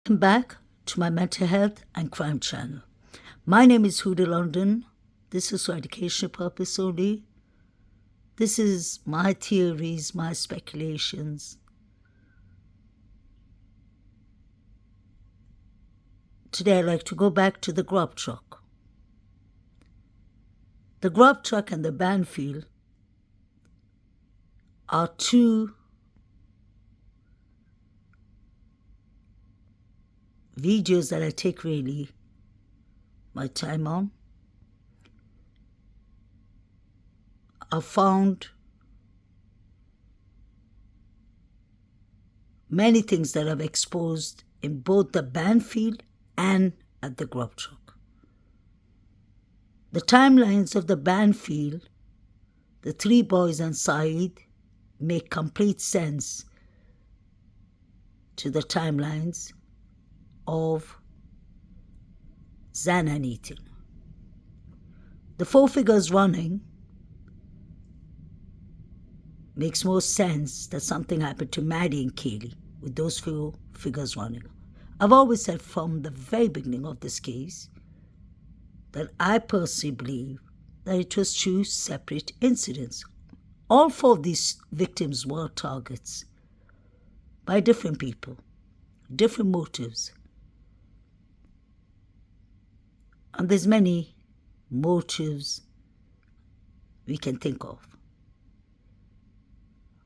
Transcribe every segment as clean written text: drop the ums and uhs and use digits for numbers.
Welcome back to my mental health and crime channel. My name is Huda London. This is for educational purpose only. This is my theories, my speculations. Today I'd like to go back to the grub truck. The grub truck and the Banfield are two videos that I take really my time on. I found many things that I've exposed in both the Banfield and at the grub truck. The timelines of the Banfield, the three boys and Saeed, make complete sense to the timelines of Zan and Ethan. The four figures running makes more sense that something happened to Maddie and Kaylee with those four figures running. I've always said from the very beginning of this case that I personally believe that it was two separate incidents. All four of these victims were targets by different people, different motives. And there's many motives we can think of.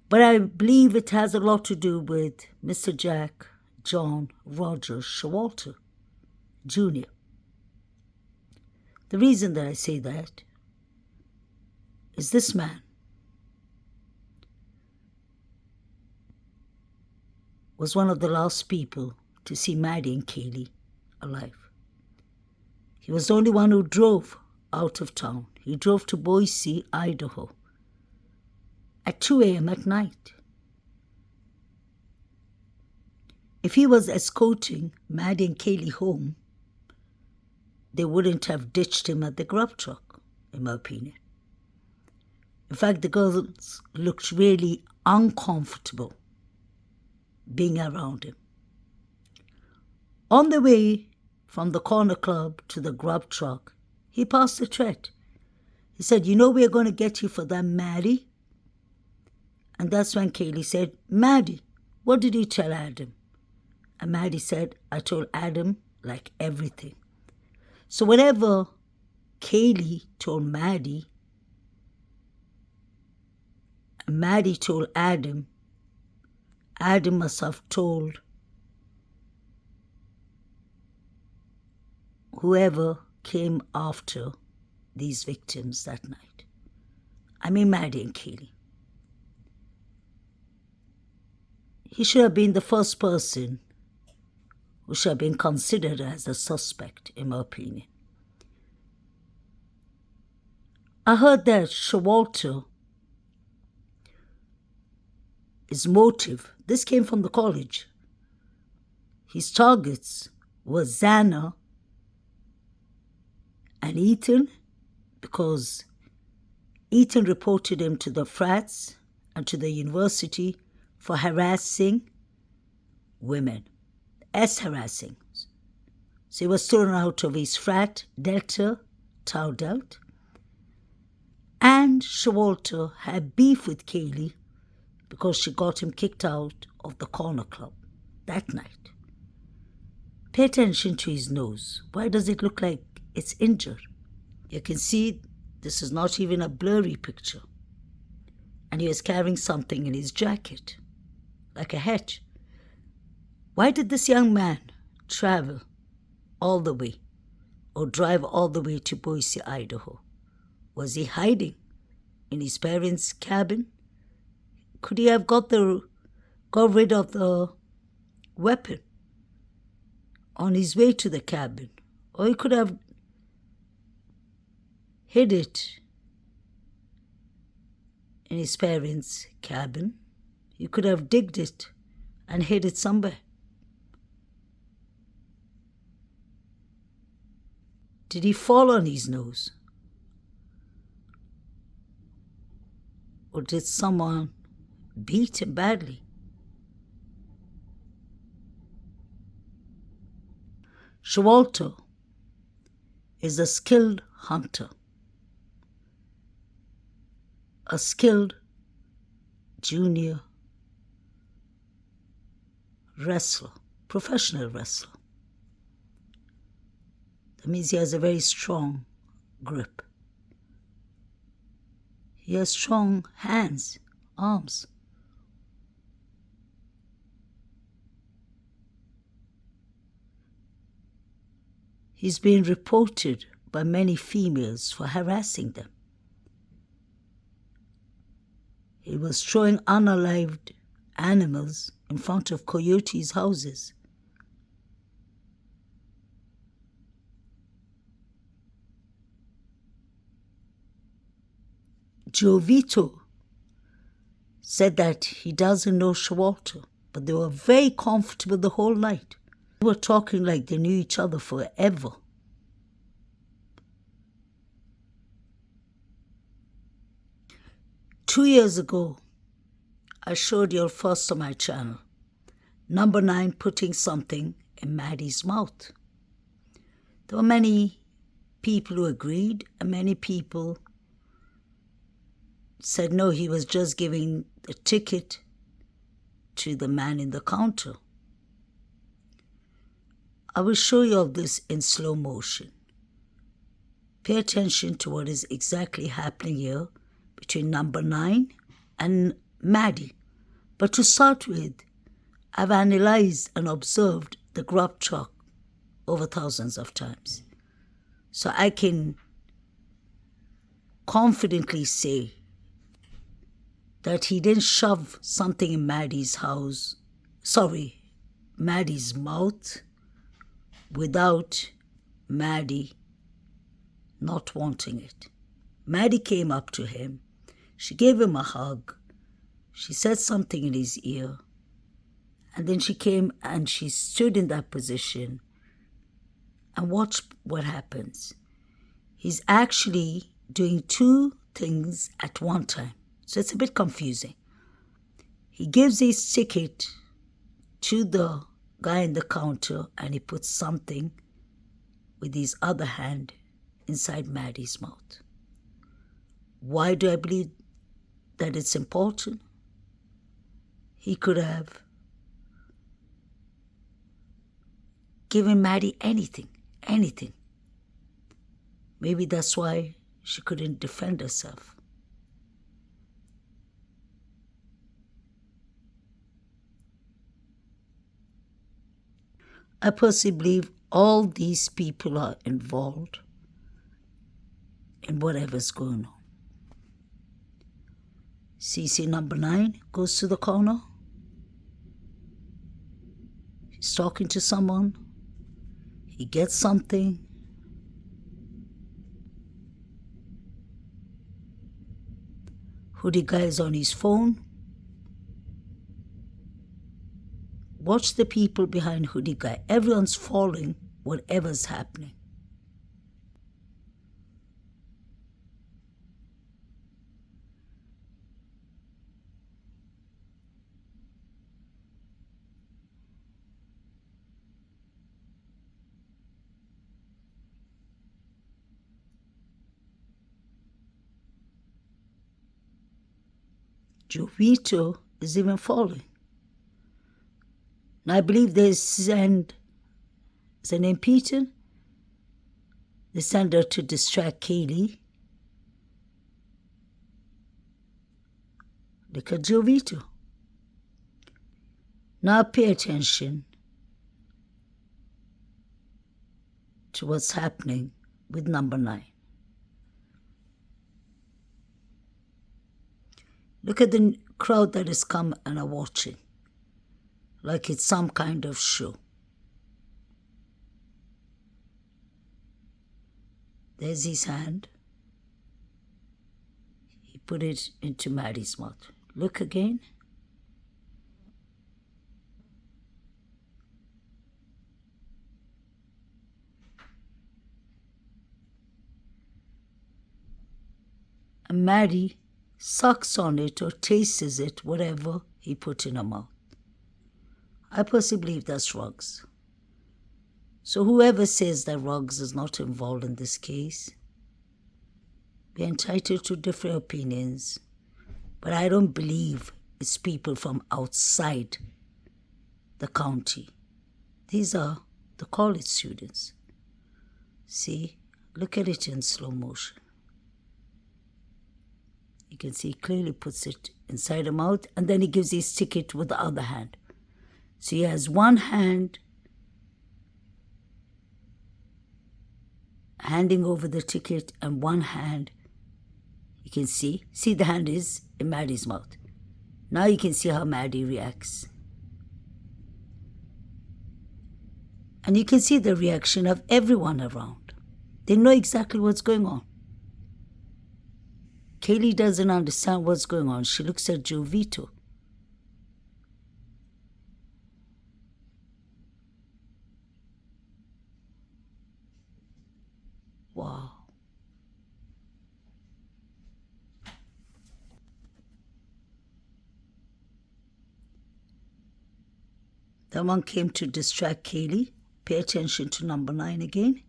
But I believe it has a lot to do with Mr. Jack John Roger Showalter Jr. The reason that I say that is this man was one of the last people to see Maddie and Kaylee alive. He was the only one who drove out of town. He drove to Boise, Idaho, at 2 a.m. at night. If he was escorting Maddie and Kaylee home, they wouldn't have ditched him at the grub truck, in my opinion. In fact, the girls looked really uncomfortable being around him. On the way from the corner club to the grub truck, he passed a threat. He said, "You know we're going to get you for that, Maddie?" And that's when Kaylee said, "Maddie, what did you tell Adam?" And Maddie said, "I told Adam like everything." So whatever Kaylee told Maddie, and Maddie told Adam, Adam must have told whoever came after these victims that night. I mean Maddie and Kaylee. He should have been the first person who should have been considered as a suspect, in my opinion. I heard that Showalter, his motive, this came from the college. His targets were Xana and Ethan, because Ethan reported him to the frats and to the university for harassing women, harassing. So he was thrown out of his frat, Delta, Tau Delt. And Showalter had beef with Kaylee because she got him kicked out of the corner club that night. Pay attention to his nose. Why does it look like it's injured? You can see this is not even a blurry picture. And he was carrying something in his jacket, like a hat. Why did this young man travel all the way or drive all the way to Boise, Idaho? Was he hiding in his parents' cabin? Could he have got rid of the weapon on his way to the cabin? Or he could have hid it in his parents' cabin. He could have digged it and hid it somewhere. Did he fall on his nose? Or did someone beat him badly? Showalter is a skilled hunter, a skilled junior wrestler, professional wrestler. That means he has a very strong grip. He has strong hands, arms. He's been reported by many females for harassing them. He was throwing unalived animals in front of coyotes' houses. Jovito said that he doesn't know Showalter, but they were very comfortable the whole night. They were talking like they knew each other forever. Two years ago, I showed you first on my channel, number 9 putting something in Maddie's mouth. There were many people who agreed, and many people said no, he was just giving the ticket to the man in the counter. I will show you all this in slow motion. Pay attention to what is exactly happening here between number 9 and Maddie. But to start with, I've analyzed and observed the grub truck over thousands of times. So I can confidently say that he didn't shove something in Maddie's mouth without Maddie not wanting it. Maddie came up to him. She gave him a hug. She said something in his ear. And then she came and she stood in that position and watched what happens. He's actually doing two things at one time. So it's a bit confusing. He gives his ticket to the guy in the counter and he puts something with his other hand inside Maddie's mouth. Why do I believe that it's important? He could have given Maddie anything. Maybe that's why she couldn't defend herself. I personally believe all these people are involved in whatever's going on. CC number 9 goes to the corner. He's talking to someone. He gets something. Hoodie guy is on his phone. Watch the people behind hoodie guy. Everyone's following whatever's happening. Jovito is even following. Now I believe they send, is her name Peter? They send her to distract Kaylee. Look at Jovito. Now pay attention to what's happening with number 9. Look at the crowd that has come and are watching, like it's some kind of show. There's his hand. He put it into Maddie's mouth. Look again. And Maddie sucks on it or tastes it, whatever he put in her mouth. I personally believe that's drugs. So whoever says that Ruggs is not involved in this case, we're entitled to different opinions, but I don't believe it's people from outside the county. These are the college students. See, look at it in slow motion. You can see he clearly puts it inside the mouth, and then he gives his ticket with the other hand. So he has one hand handing over the ticket and one hand, you can see the hand is in Maddie's mouth. Now you can see how Maddie reacts. And you can see the reaction of everyone around. They know exactly what's going on. Kaylee doesn't understand what's going on. She looks at Jovito. Wow. That one came to distract Kaylee. Pay attention to number 9 again.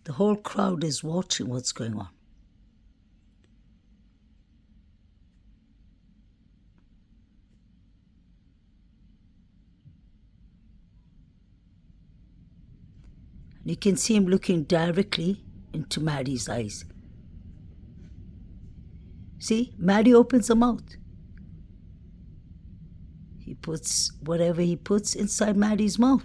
The whole crowd is watching what's going on. You can see him looking directly into Maddie's eyes. See, Maddie opens her mouth. He puts whatever he puts inside Maddie's mouth.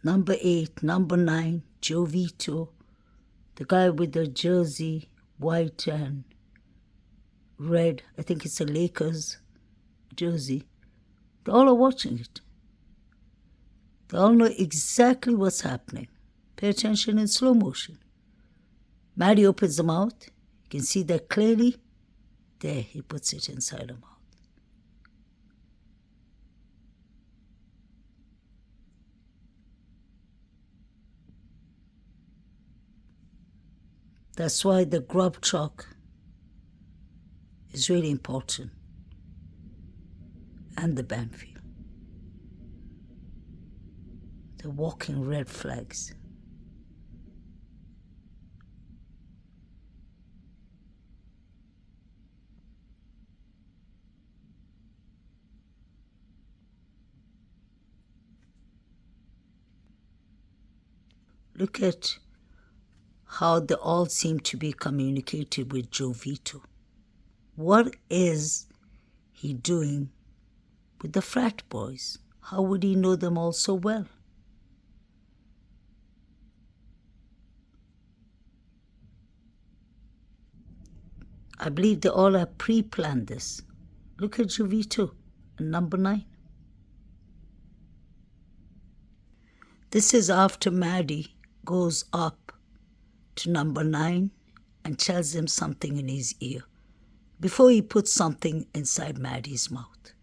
Number 8, number 9, Jovito, the guy with the jersey, white and red. I think it's a Lakers jersey. They all are watching it. They all know exactly what's happening. Pay attention in slow motion. Maddie opens the mouth. You can see that clearly. There, he puts it inside the mouth. That's why the grub truck is really important. And the Banfield. They're walking red flags. Look at how they all seem to be communicating with Jovito. What is he doing with the frat boys? How would he know them all so well? I believe they all have pre-planned this. Look at Jovito and number 9. This is after Maddie goes up to number 9 and tells him something in his ear before he puts something inside Maddie's mouth.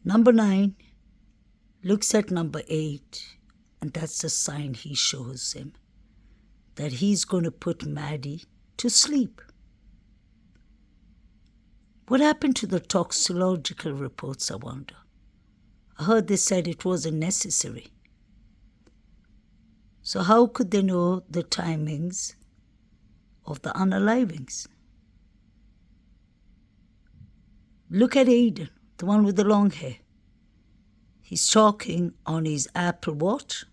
Number 9 looks at number 8, and that's the sign he shows him that he's going to put Maddie to sleep. What happened to the toxicological reports, I wonder? I heard they said it wasn't necessary. So how could they know the timings of the unalivings? Look at Aiden, the one with the long hair. He's talking on his Apple Watch.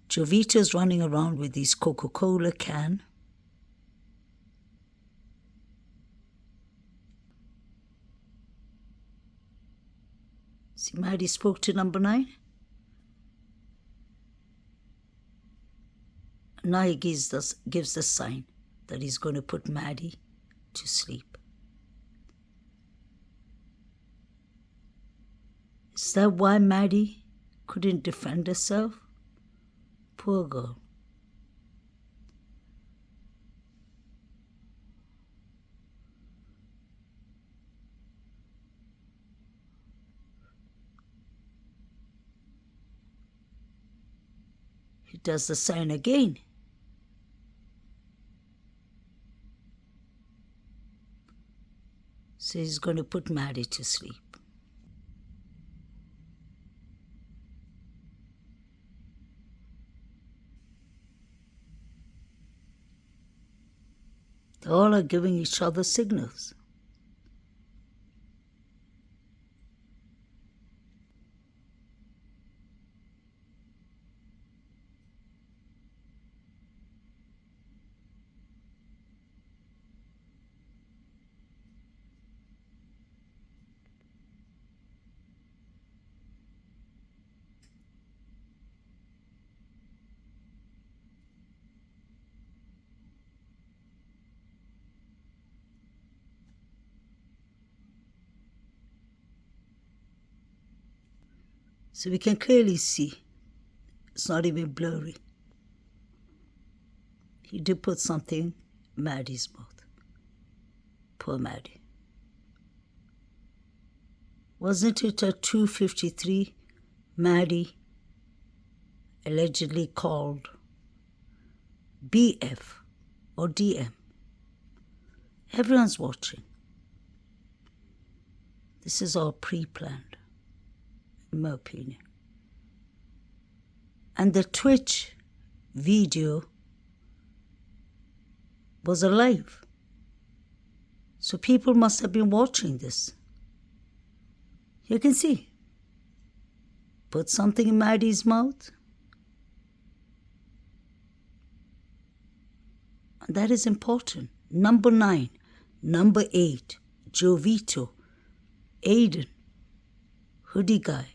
Jovito's running around with his Coca-Cola can. See, Maddie spoke to number 9. Now he gives the sign that he's going to put Maddie to sleep. Is that why Maddie couldn't defend herself? Poor girl. He does the sign again. So he's going to put Maddie to sleep. They all are giving each other signals. So we can clearly see. It's not even blurry. He did put something in Maddie's mouth. Poor Maddie. Wasn't it at 2:53 Maddie allegedly called BF or DM? Everyone's watching. This is all pre-planned, in my opinion. And the Twitch video was alive. So people must have been watching this. You can see. Put something in Maddie's mouth. And that is important. Number 9, number 8, Jovito, Aiden, Hoodie Guy.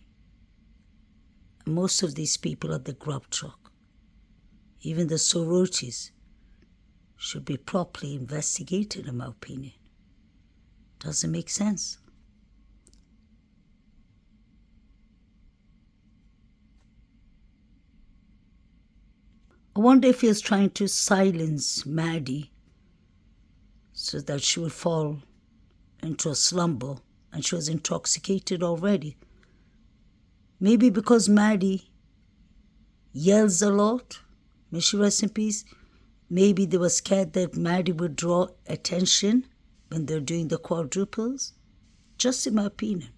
And most of these people are the grub truck. Even the sororities should be properly investigated, in my opinion. Doesn't make sense. I wonder if he was trying to silence Maddie so that she would fall into a slumber, and she was intoxicated already. Maybe because Maddie yells a lot, may she rest in peace. Maybe they were scared that Maddie would draw attention when they're doing the quadruples. Just in my opinion.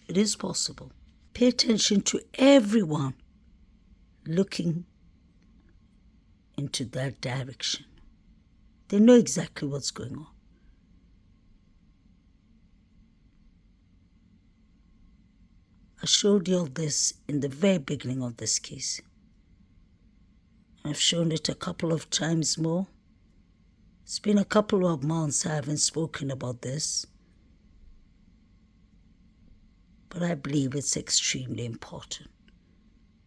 It is possible. Pay attention to everyone looking into that direction. They know exactly what's going on. I showed you all this in the very beginning of this case. I've shown it a couple of times more. It's been a couple of months I haven't spoken about this. But I believe it's extremely important.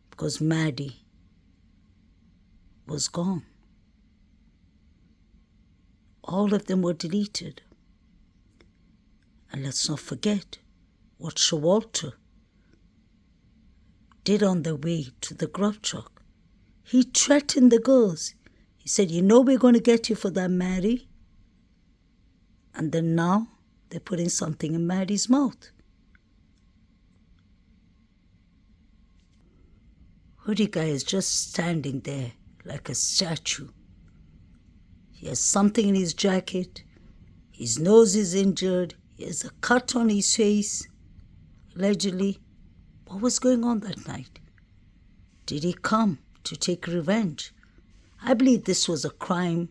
Because Maddie was gone. All of them were deleted. And let's not forget what Showalter did on the way to the grub truck. He threatened the girls. He said, you know we're going to get you for that, Maddie. And then now they're putting something in Maddie's mouth. Hoodie Guy is just standing there like a statue. He has something in his jacket. His nose is injured. He has a cut on his face. Allegedly. What was going on that night? Did he come to take revenge? I believe this was a crime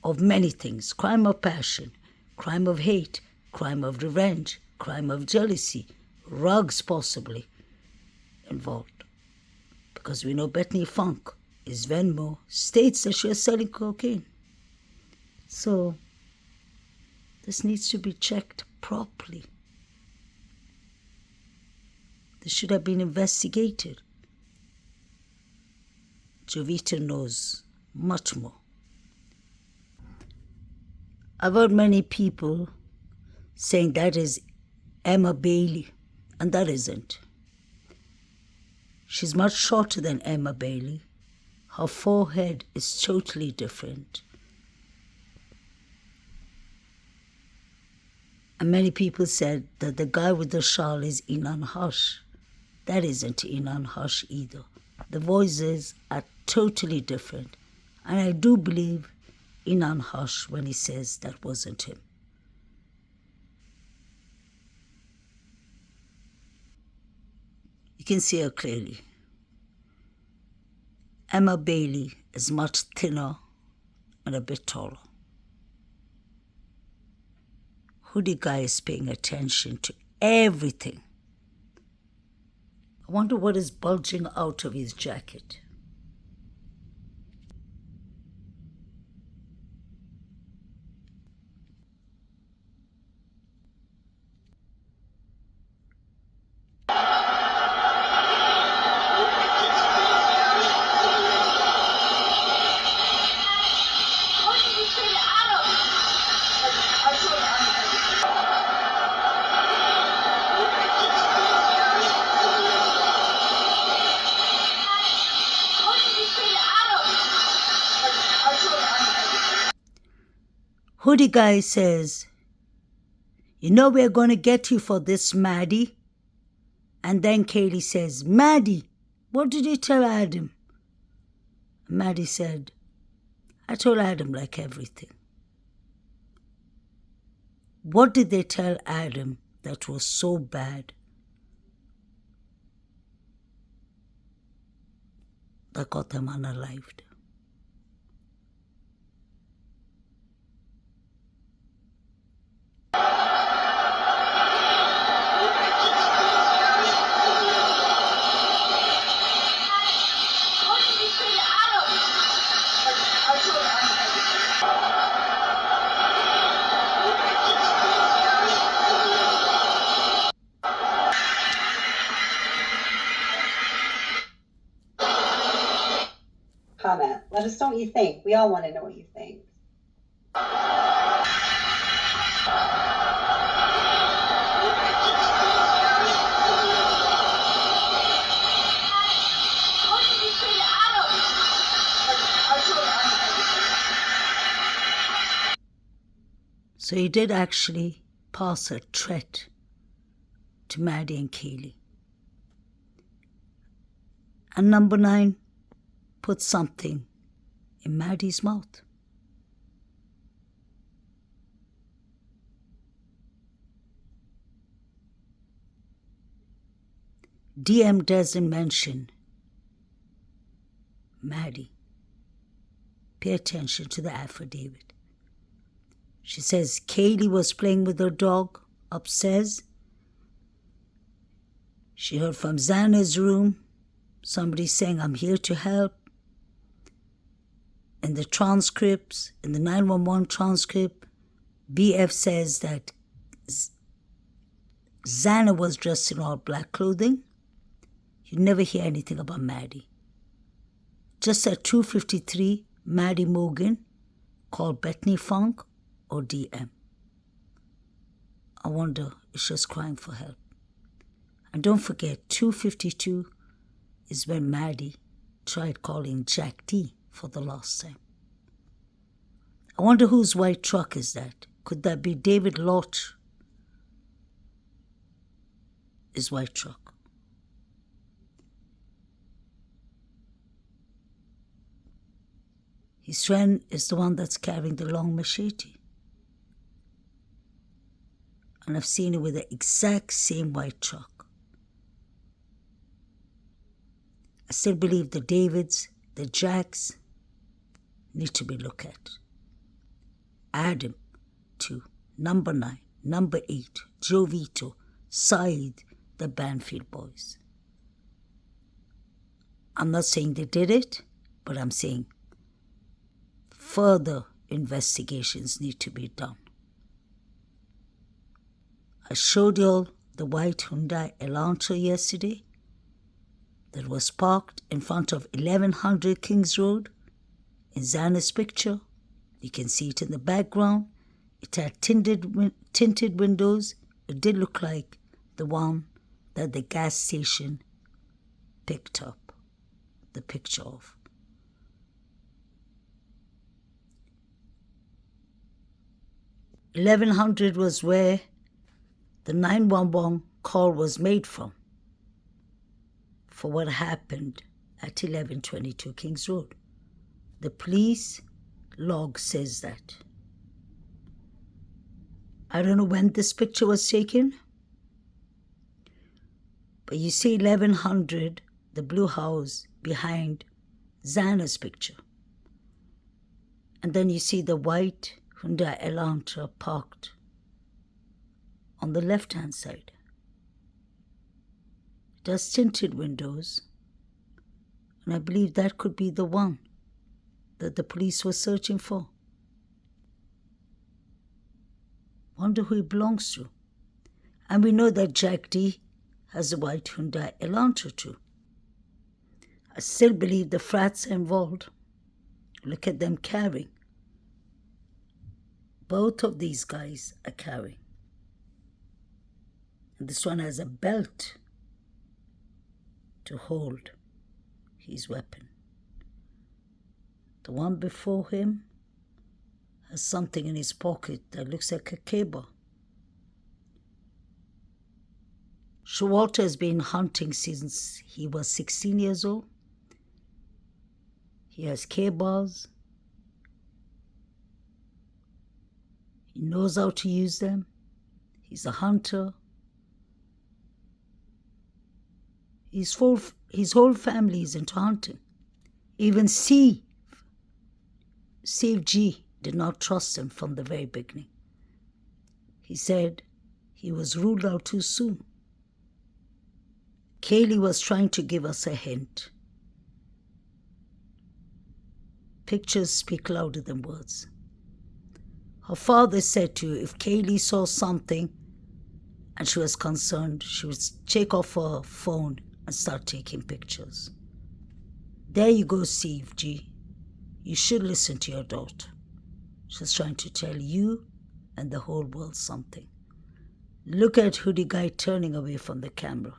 of many things. Crime of passion, crime of hate, crime of revenge, crime of jealousy, drugs possibly involved. Because we know Bethany Funk is Venmo, states that she is selling cocaine. So this needs to be checked properly. This should have been investigated. Jovita knows much more. I've heard many people saying that is Emma Bailey, and that isn't. She's much shorter than Emma Bailey. Her forehead is totally different. And many people said that the guy with the shawl is Inan Hush. That isn't Inan Hush either. The voices are totally different. And I do believe Inan Hush when he says that wasn't him. You can see her clearly. Emma Bailey is much thinner and a bit taller. Hoodie guy is paying attention to everything. I wonder what is bulging out of his jacket. Hoodie guy says, "You know we're going to get you for this, Maddie." And then Kaylee says, "Maddie, what did you tell Adam?" Maddie said, "I told Adam like everything." What did they tell Adam that was so bad that got them unalived? Comment. Let us know what you think. We all want to know what you think. So he did actually pass a threat to Maddie and Kaylee. And number 9 put something in Maddie's mouth. DM doesn't mention Maddie. Pay attention to the affidavit. She says Kaylee was playing with her dog upstairs. She heard from Xana's room somebody saying, "I'm here to help." In the transcripts, in the 911 transcript, BF says that Xana was dressed in all black clothing. You never hear anything about Maddie. Just at 2:53, Maddie Morgan called Bethany Funk or DM. I wonder if she's crying for help. And don't forget, 2:52 is when Maddie tried calling Jack D for the last time. I wonder whose white truck is that? Could that be David Lodge? His white truck. His friend is the one that's carrying the long machete. And I've seen it with the exact same white truck. I still believe the Davids, the Jacks, need to be looked at. Add him to number 9, number 8, Joe Vito, Saeed, the Banfield boys. I'm not saying they did it, but I'm saying further investigations need to be done. I showed you all the white Hyundai Elantra yesterday that was parked in front of 1100 Kings Road. In Xana's picture, you can see it in the background. It had tinted windows. It did look like the one that the gas station picked up the picture of. $1,100 was where the 911 call was made from. for what happened at 1122 Kings Road. The police log says that. I don't know when this picture was taken, but you see 1100, the blue house behind Xana's picture. And then you see the white Hyundai Elantra parked on the left-hand side. It has tinted windows, and I believe that could be the one that the police were searching for. Wonder who it belongs to. And we know that Jack D has a white Hyundai Elantra too. I still believe the frats are involved. Look at them carrying. Both of these guys are carrying. And this one has a belt to hold his weapon. The one before him has something in his pocket that looks like a cable. Showalter has been hunting since he was 16 years old. He has K-bars. He knows how to use them. He's a hunter. His whole family is into hunting. Even Steve G did not trust him from the very beginning. He said he was ruled out too soon. Kaylee was trying to give us a hint. Pictures speak louder than words. Her father said to her if Kaylee saw something and she was concerned, she would take off her phone and start taking pictures. There you go, Steve G. You should listen to your daughter. She's trying to tell you and the whole world something. Look at hoodie guy turning away from the camera.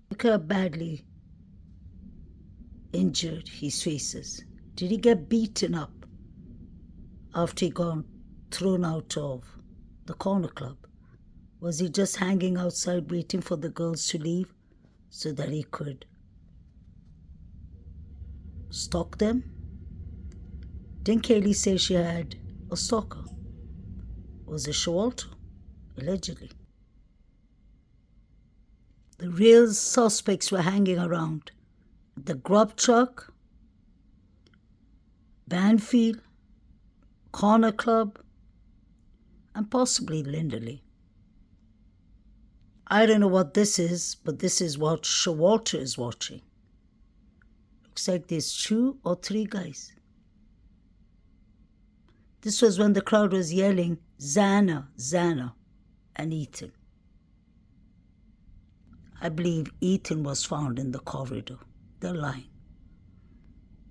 Look how badly injured his face is. Did he get beaten up after he got thrown out of the corner club? Was he just hanging outside waiting for the girls to leave so that he could stalk them? Didn't Kaylee say she had a stalker? Was it Showalter? Allegedly. The real suspects were hanging around the grub truck, Banfield, Corner Club, and possibly Linderley. I don't know what this is, but this is what Showalter is watching. Looks like there's 2 or 3 guys. This was when the crowd was yelling, Xana, Xana, and Ethan. I believe Ethan was found in the corridor. They're lying.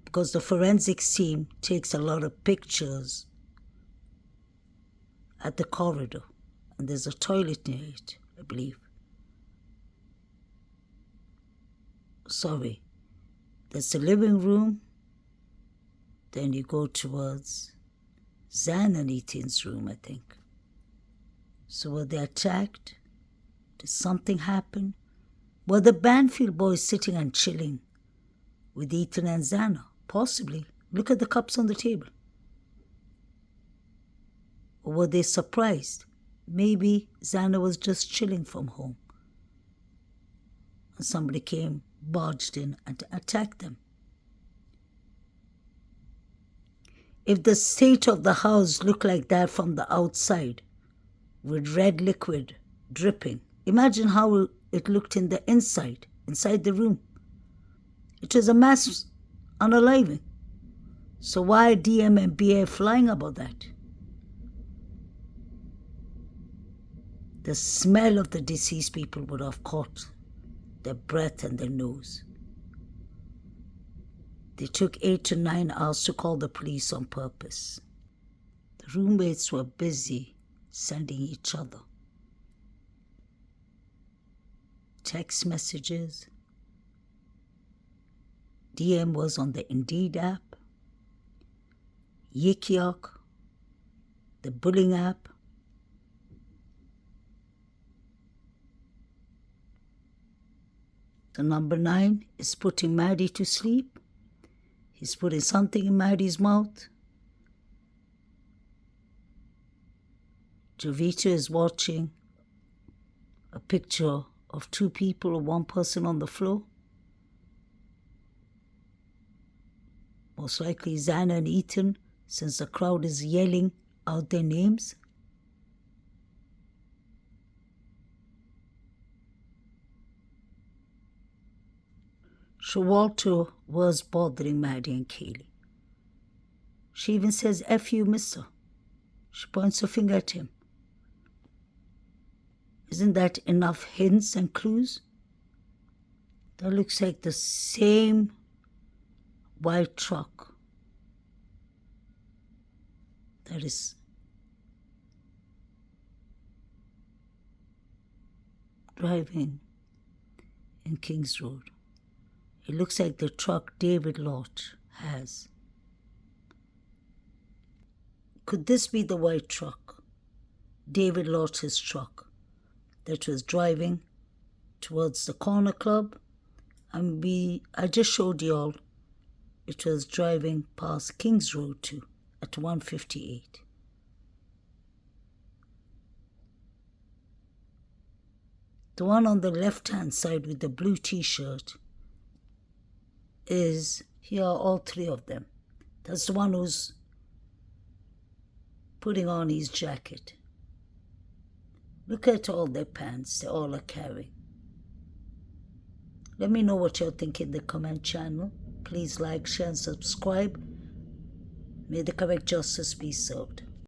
Because the forensics team takes a lot of pictures at the corridor. And there's a toilet near it, I believe. Sorry. There's the living room. Then you go towards Zan and Ethan's room, I think. So were they attacked? Did something happen? Were the Banfield boys sitting and chilling with Ethan and Xana? Possibly. Look at the cups on the table. Or were they surprised? Maybe Xana was just chilling from home. And somebody came, barged in, and attacked them. If the state of the house looked like that from the outside, with red liquid dripping, imagine how it looked in the inside the room. It was a mass unaliving. So why are DM and BA flying about that? The smell of the deceased people would have caught their breath and their nose. They took 8 to 9 hours to call the police on purpose. The roommates were busy sending each other text messages. DM was on the Indeed app, Yik Yak, the bullying app. The number 9 is putting Maddie to sleep. He's putting something in Maddie's mouth. Jovita is watching a picture of 2 people or 1 person on the floor. Most likely Xana and Ethan, since the crowd is yelling out their names. Showalter was bothering Maddie and Kaylee. She even says, "F you, mister." She points her finger at him. Isn't that enough hints and clues? That looks like the same white truck that is driving in Kings Road. It looks like the truck David Lott has. Could this be the white truck, David Lott's truck, that was driving towards the corner club? And I just showed you all it was driving past Kings Road too at 1:58. The one on the left-hand side with the blue t-shirt here are all 3 of them. That's the one who's putting on his jacket. Look at all their pants they all are carrying. Let me know what you're thinking in the comment channel. Please like, share and subscribe. May the correct justice be served.